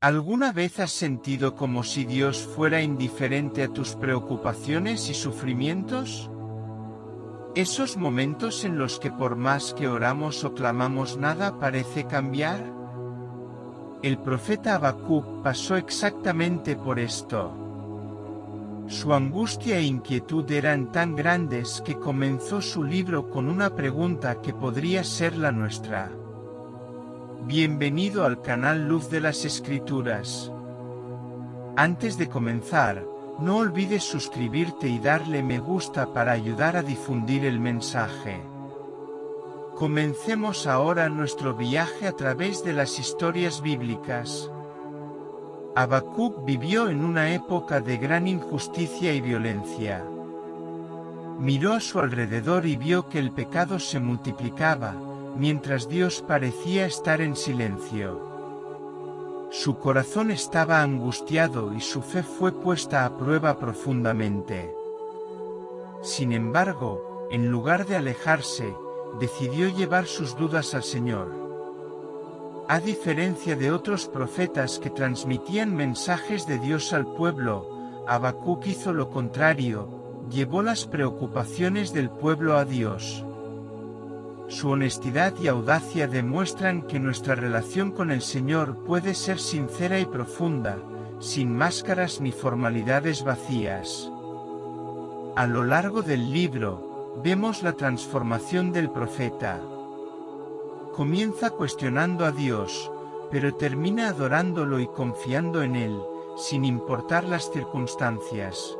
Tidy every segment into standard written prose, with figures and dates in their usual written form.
¿Alguna vez has sentido como si Dios fuera indiferente a tus preocupaciones y sufrimientos? ¿Esos momentos en los que por más que oramos o clamamos nada parece cambiar? El profeta Habacuc pasó exactamente por esto. Su angustia e inquietud eran tan grandes que comenzó su libro con una pregunta que podría ser la nuestra. Bienvenido al canal Luz de las Escrituras. Antes de comenzar, no olvides suscribirte y darle me gusta para ayudar a difundir el mensaje. Comencemos ahora nuestro viaje a través de las historias bíblicas. Habacuc vivió en una época de gran injusticia y violencia. Miró a su alrededor y vio que el pecado se multiplicaba, mientras Dios parecía estar en silencio. Su corazón estaba angustiado y su fe fue puesta a prueba profundamente. Sin embargo, en lugar de alejarse, decidió llevar sus dudas al Señor. A diferencia de otros profetas que transmitían mensajes de Dios al pueblo, Habacuc hizo lo contrario, llevó las preocupaciones del pueblo a Dios. Su honestidad y audacia demuestran que nuestra relación con el Señor puede ser sincera y profunda, sin máscaras ni formalidades vacías. A lo largo del libro, vemos la transformación del profeta. Comienza cuestionando a Dios, pero termina adorándolo y confiando en Él, sin importar las circunstancias.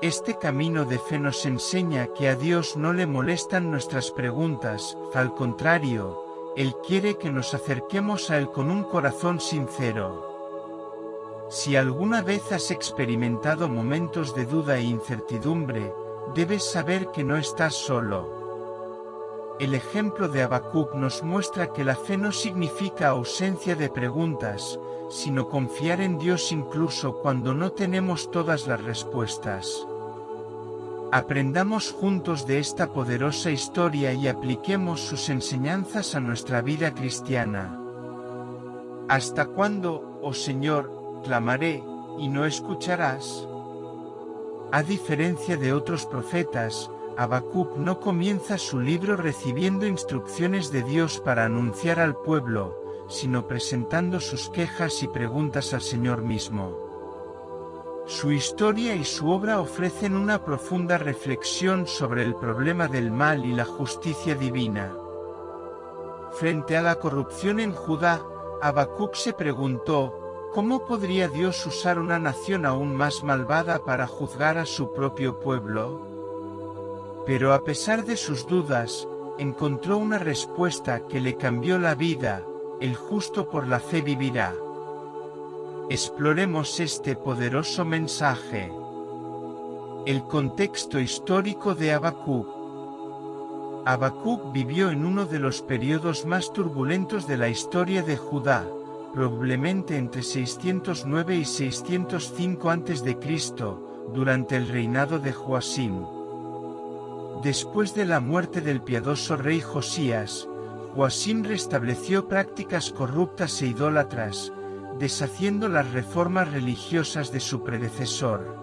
Este camino de fe nos enseña que a Dios no le molestan nuestras preguntas, al contrario, Él quiere que nos acerquemos a Él con un corazón sincero. Si alguna vez has experimentado momentos de duda e incertidumbre, debes saber que no estás solo. El ejemplo de Habacuc nos muestra que la fe no significa ausencia de preguntas, sino confiar en Dios incluso cuando no tenemos todas las respuestas. Aprendamos juntos de esta poderosa historia y apliquemos sus enseñanzas a nuestra vida cristiana. ¿Hasta cuándo, oh Señor, clamaré, y no escucharás? A diferencia de otros profetas, Habacuc no comienza su libro recibiendo instrucciones de Dios para anunciar al pueblo, sino presentando sus quejas y preguntas al Señor mismo. Su historia y su obra ofrecen una profunda reflexión sobre el problema del mal y la justicia divina. Frente a la corrupción en Judá, Habacuc se preguntó, ¿cómo podría Dios usar una nación aún más malvada para juzgar a su propio pueblo? Pero a pesar de sus dudas, encontró una respuesta que le cambió la vida: el justo por la fe vivirá. Exploremos este poderoso mensaje. El contexto histórico de Habacuc. Habacuc vivió en uno de los periodos más turbulentos de la historia de Judá, probablemente entre 609 y 605 a.C., durante el reinado de Joacim. Después de la muerte del piadoso rey Josías, Joacim restableció prácticas corruptas e idólatras, deshaciendo las reformas religiosas de su predecesor.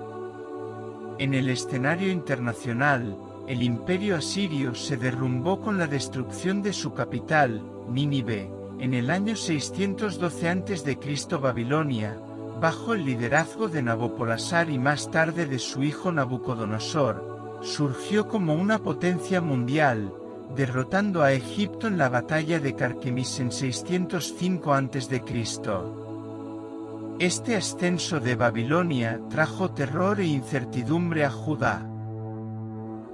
En el escenario internacional, el imperio asirio se derrumbó con la destrucción de su capital, Nínive, en el año 612 a.C. Babilonia, bajo el liderazgo de Nabopolassar y más tarde de su hijo Nabucodonosor, surgió como una potencia mundial, derrotando a Egipto en la batalla de Carquemis en 605 a.C. Este ascenso de Babilonia trajo terror e incertidumbre a Judá.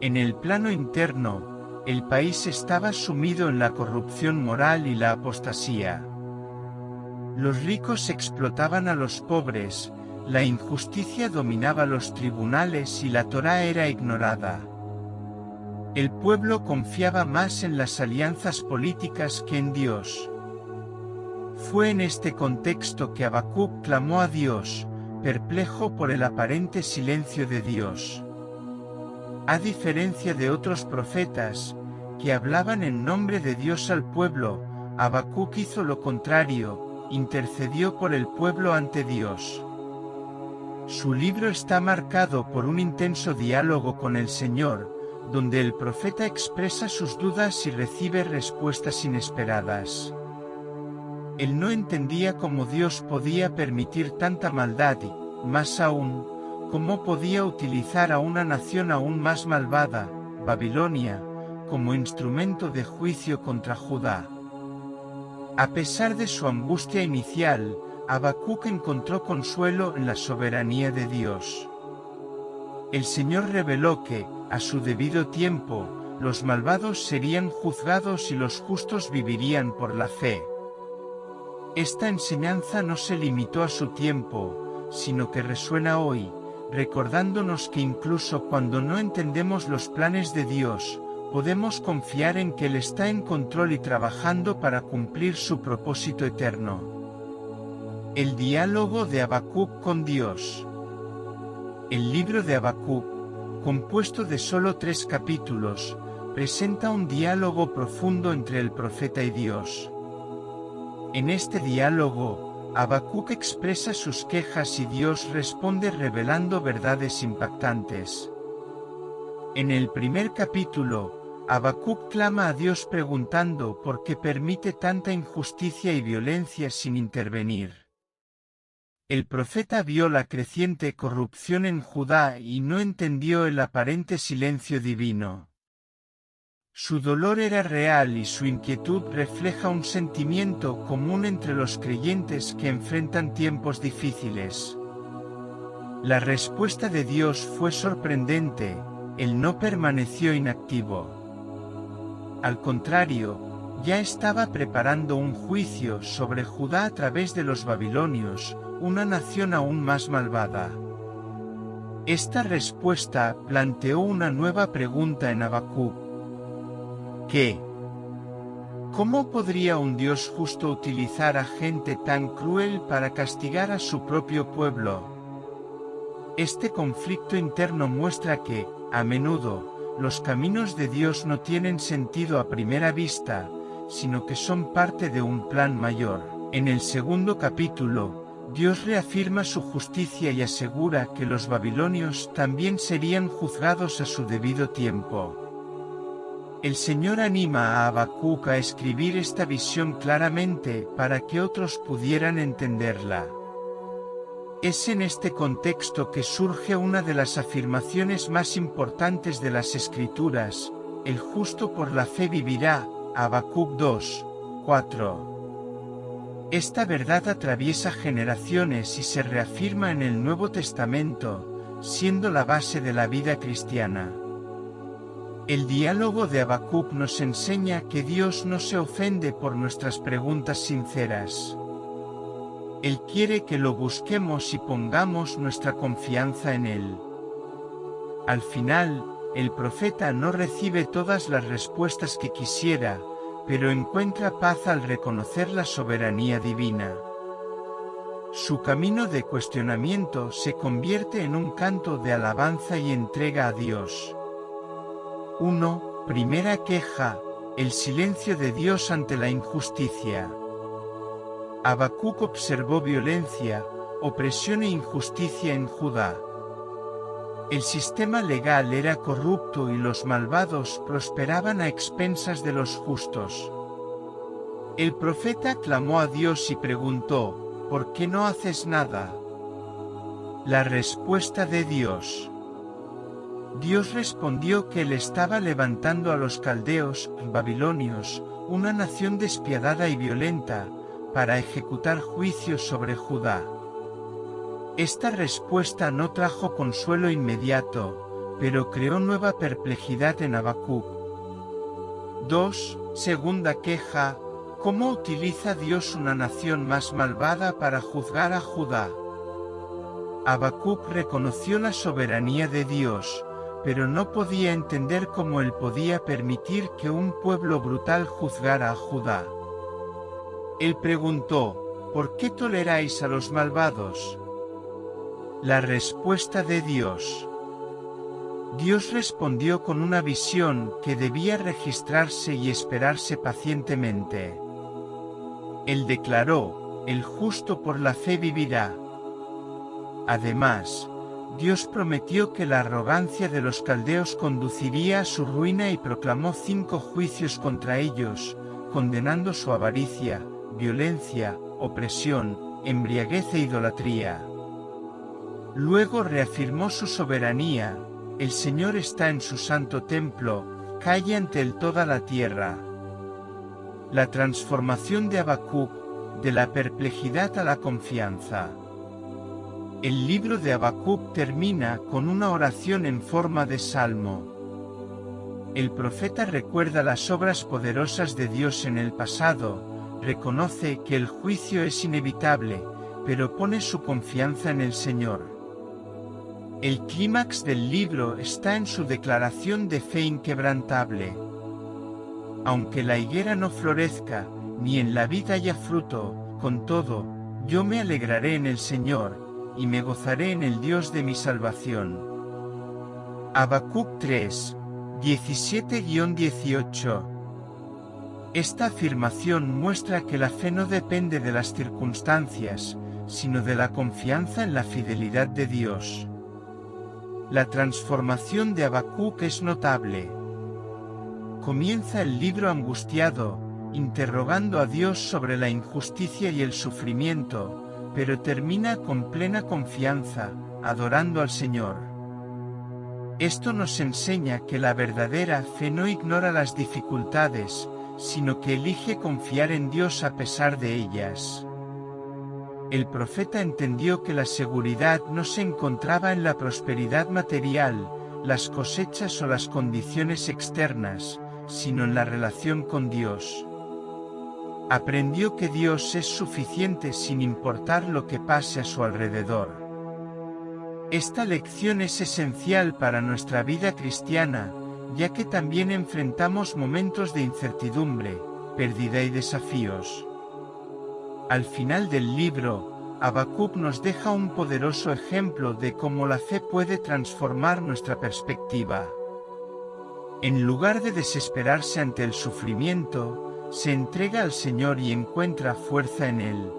En el plano interno, el país estaba sumido en la corrupción moral y la apostasía. Los ricos explotaban a los pobres, la injusticia dominaba los tribunales y la Torá era ignorada. El pueblo confiaba más en las alianzas políticas que en Dios. Fue en este contexto que Habacuc clamó a Dios, perplejo por el aparente silencio de Dios. A diferencia de otros profetas, que hablaban en nombre de Dios al pueblo, Habacuc hizo lo contrario, intercedió por el pueblo ante Dios. Su libro está marcado por un intenso diálogo con el Señor, donde el profeta expresa sus dudas y recibe respuestas inesperadas. Él no entendía cómo Dios podía permitir tanta maldad y, más aún, cómo podía utilizar a una nación aún más malvada, Babilonia, como instrumento de juicio contra Judá. A pesar de su angustia inicial, Habacuc encontró consuelo en la soberanía de Dios. El Señor reveló que, a su debido tiempo, los malvados serían juzgados y los justos vivirían por la fe. Esta enseñanza no se limitó a su tiempo, sino que resuena hoy, recordándonos que incluso cuando no entendemos los planes de Dios, podemos confiar en que Él está en control y trabajando para cumplir su propósito eterno. El diálogo de Habacuc con Dios. El libro de Habacuc, compuesto de solo 3 capítulos, presenta un diálogo profundo entre el profeta y Dios. En este diálogo, Habacuc expresa sus quejas y Dios responde revelando verdades impactantes. En el primer capítulo, Habacuc clama a Dios preguntando por qué permite tanta injusticia y violencia sin intervenir. El profeta vio la creciente corrupción en Judá y no entendió el aparente silencio divino. Su dolor era real y su inquietud refleja un sentimiento común entre los creyentes que enfrentan tiempos difíciles. La respuesta de Dios fue sorprendente, Él no permaneció inactivo. Al contrario, ya estaba preparando un juicio sobre Judá a través de los babilonios, una nación aún más malvada. Esta respuesta planteó una nueva pregunta en Habacuc. ¿Qué? ¿Cómo podría un Dios justo utilizar a gente tan cruel para castigar a su propio pueblo? Este conflicto interno muestra que, a menudo, los caminos de Dios no tienen sentido a primera vista, sino que son parte de un plan mayor. En el segundo capítulo, Dios reafirma su justicia y asegura que los babilonios también serían juzgados a su debido tiempo. El Señor anima a Habacuc a escribir esta visión claramente para que otros pudieran entenderla. Es en este contexto que surge una de las afirmaciones más importantes de las Escrituras: el justo por la fe vivirá, Habacuc 2, 4. Esta verdad atraviesa generaciones y se reafirma en el Nuevo Testamento, siendo la base de la vida cristiana. El diálogo de Habacuc nos enseña que Dios no se ofende por nuestras preguntas sinceras. Él quiere que lo busquemos y pongamos nuestra confianza en Él. Al final, el profeta no recibe todas las respuestas que quisiera, pero encuentra paz al reconocer la soberanía divina. Su camino de cuestionamiento se convierte en un canto de alabanza y entrega a Dios. 1. Primera queja: el silencio de Dios ante la injusticia. Habacuc observó violencia, opresión e injusticia en Judá. El sistema legal era corrupto y los malvados prosperaban a expensas de los justos. El profeta clamó a Dios y preguntó: ¿por qué no haces nada? La respuesta de Dios. Dios respondió que Él estaba levantando a los caldeos, babilonios, una nación despiadada y violenta, para ejecutar juicios sobre Judá. Esta respuesta no trajo consuelo inmediato, pero creó nueva perplejidad en Habacuc. 2. Segunda queja: ¿cómo utiliza Dios una nación más malvada para juzgar a Judá? Habacuc reconoció la soberanía de Dios, pero no podía entender cómo Él podía permitir que un pueblo brutal juzgara a Judá. Él preguntó: ¿por qué toleráis a los malvados? La respuesta de Dios. Dios respondió con una visión que debía registrarse y esperarse pacientemente. Él declaró: el justo por la fe vivirá. Además, Dios prometió que la arrogancia de los caldeos conduciría a su ruina y proclamó 5 juicios contra ellos, condenando su avaricia, violencia, opresión, embriaguez e idolatría. Luego reafirmó su soberanía: el Señor está en su santo templo, calle ante él toda la tierra. La transformación de Habacuc, de la perplejidad a la confianza. El libro de Habacuc termina con una oración en forma de salmo. El profeta recuerda las obras poderosas de Dios en el pasado, reconoce que el juicio es inevitable, pero pone su confianza en el Señor. El clímax del libro está en su declaración de fe inquebrantable. Aunque la higuera no florezca, ni en la vid haya fruto, con todo, yo me alegraré en el Señor, y me gozaré en el Dios de mi salvación. Habacuc 3, 17-18. Esta afirmación muestra que la fe no depende de las circunstancias, sino de la confianza en la fidelidad de Dios. La transformación de Habacuc es notable. Comienza el libro angustiado, interrogando a Dios sobre la injusticia y el sufrimiento, pero termina con plena confianza, adorando al Señor. Esto nos enseña que la verdadera fe no ignora las dificultades, sino que elige confiar en Dios a pesar de ellas. El profeta entendió que la seguridad no se encontraba en la prosperidad material, las cosechas o las condiciones externas, sino en la relación con Dios. Aprendió que Dios es suficiente sin importar lo que pase a su alrededor. Esta lección es esencial para nuestra vida cristiana, ya que también enfrentamos momentos de incertidumbre, pérdida y desafíos. Al final del libro, Habacuc nos deja un poderoso ejemplo de cómo la fe puede transformar nuestra perspectiva. En lugar de desesperarse ante el sufrimiento, se entrega al Señor y encuentra fuerza en Él.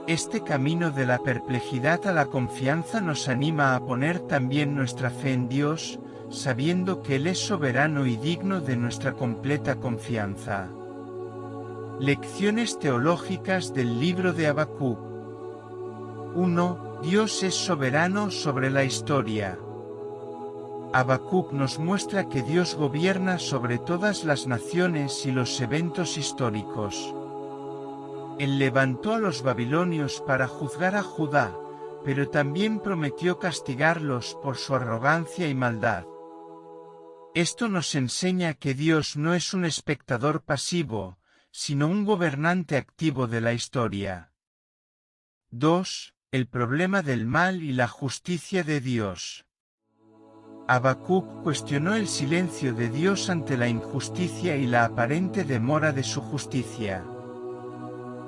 Este camino de la perplejidad a la confianza nos anima a poner también nuestra fe en Dios, sabiendo que Él es soberano y digno de nuestra completa confianza. Lecciones teológicas del libro de Habacuc. 1. Dios es soberano sobre la historia. Habacuc nos muestra que Dios gobierna sobre todas las naciones y los eventos históricos. Él levantó a los babilonios para juzgar a Judá, pero también prometió castigarlos por su arrogancia y maldad. Esto nos enseña que Dios no es un espectador pasivo, sino un gobernante activo de la historia. 2. El problema del mal y la justicia de Dios. Habacuc cuestionó el silencio de Dios ante la injusticia y la aparente demora de su justicia.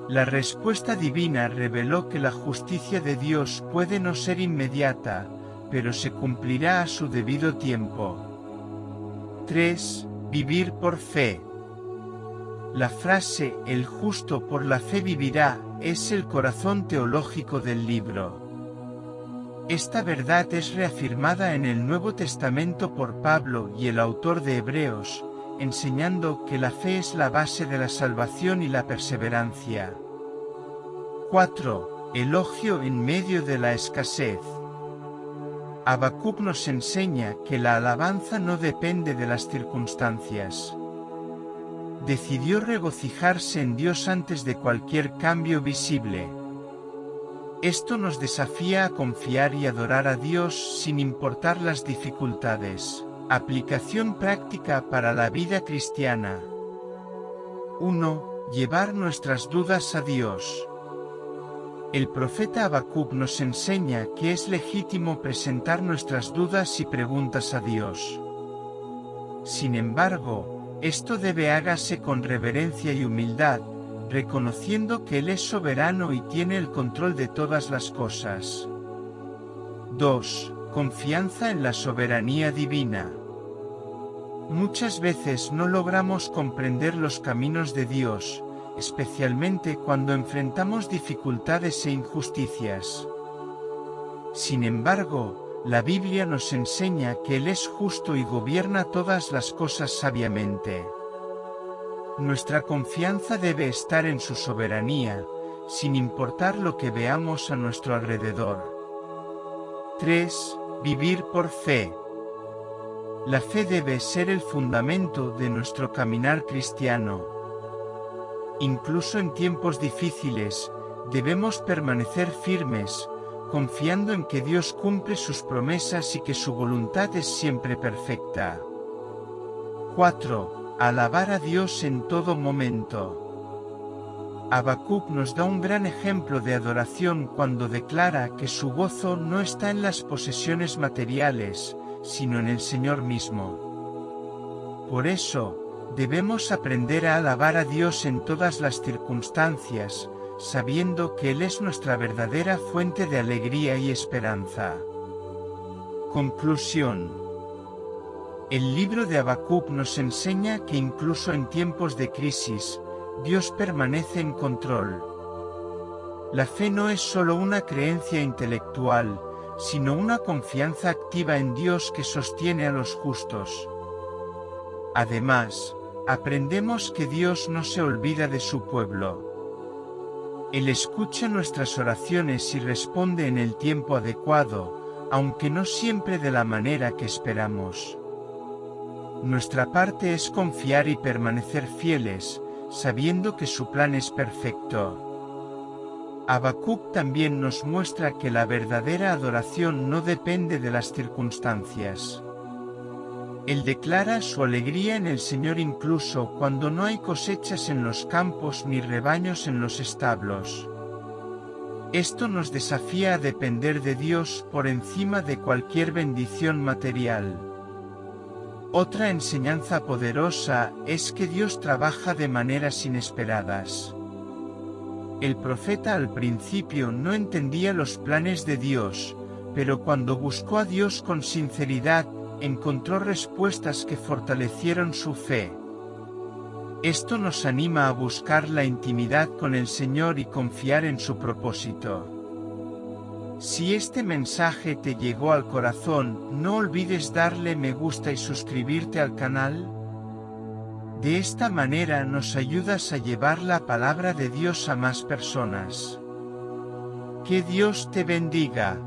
La respuesta divina reveló que la justicia de Dios puede no ser inmediata, pero se cumplirá a su debido tiempo. 3. Vivir por fe. La frase "el justo por la fe vivirá" es el corazón teológico del libro. Esta verdad es reafirmada en el Nuevo Testamento por Pablo y el autor de Hebreos, enseñando que la fe es la base de la salvación y la perseverancia. 4. Elogio en medio de la escasez. Habacuc nos enseña que la alabanza no depende de las circunstancias. Decidió regocijarse en Dios antes de cualquier cambio visible. Esto nos desafía a confiar y adorar a Dios sin importar las dificultades. Aplicación práctica para la vida cristiana. 1. Llevar nuestras dudas a Dios. El profeta Habacuc nos enseña que es legítimo presentar nuestras dudas y preguntas a Dios. Sin embargo, esto debe hágase con reverencia y humildad, reconociendo que Él es soberano y tiene el control de todas las cosas. 2. Confianza en la soberanía divina. Muchas veces no logramos comprender los caminos de Dios, especialmente cuando enfrentamos dificultades e injusticias. Sin embargo, la Biblia nos enseña que Él es justo y gobierna todas las cosas sabiamente. Nuestra confianza debe estar en su soberanía, sin importar lo que veamos a nuestro alrededor. 3. Vivir por fe. La fe debe ser el fundamento de nuestro caminar cristiano. Incluso en tiempos difíciles, debemos permanecer firmes, confiando en que Dios cumple sus promesas y que su voluntad es siempre perfecta. 4. Alabar a Dios en todo momento. Habacuc nos da un gran ejemplo de adoración cuando declara que su gozo no está en las posesiones materiales, sino en el Señor mismo. Por eso, debemos aprender a alabar a Dios en todas las circunstancias, sabiendo que Él es nuestra verdadera fuente de alegría y esperanza. Conclusión. El libro de Habacuc nos enseña que incluso en tiempos de crisis, Dios permanece en control. La fe no es solo una creencia intelectual, sino una confianza activa en Dios que sostiene a los justos. Además, aprendemos que Dios no se olvida de su pueblo. Él escucha nuestras oraciones y responde en el tiempo adecuado, aunque no siempre de la manera que esperamos. Nuestra parte es confiar y permanecer fieles, sabiendo que su plan es perfecto. Habacuc también nos muestra que la verdadera adoración no depende de las circunstancias. Él declara su alegría en el Señor incluso cuando no hay cosechas en los campos ni rebaños en los establos. Esto nos desafía a depender de Dios por encima de cualquier bendición material. Otra enseñanza poderosa es que Dios trabaja de maneras inesperadas. El profeta al principio no entendía los planes de Dios, pero cuando buscó a Dios con sinceridad, encontró respuestas que fortalecieron su fe. Esto nos anima a buscar la intimidad con el Señor y confiar en su propósito. Si este mensaje te llegó al corazón, no olvides darle me gusta y suscribirte al canal. De esta manera nos ayudas a llevar la palabra de Dios a más personas. Que Dios te bendiga.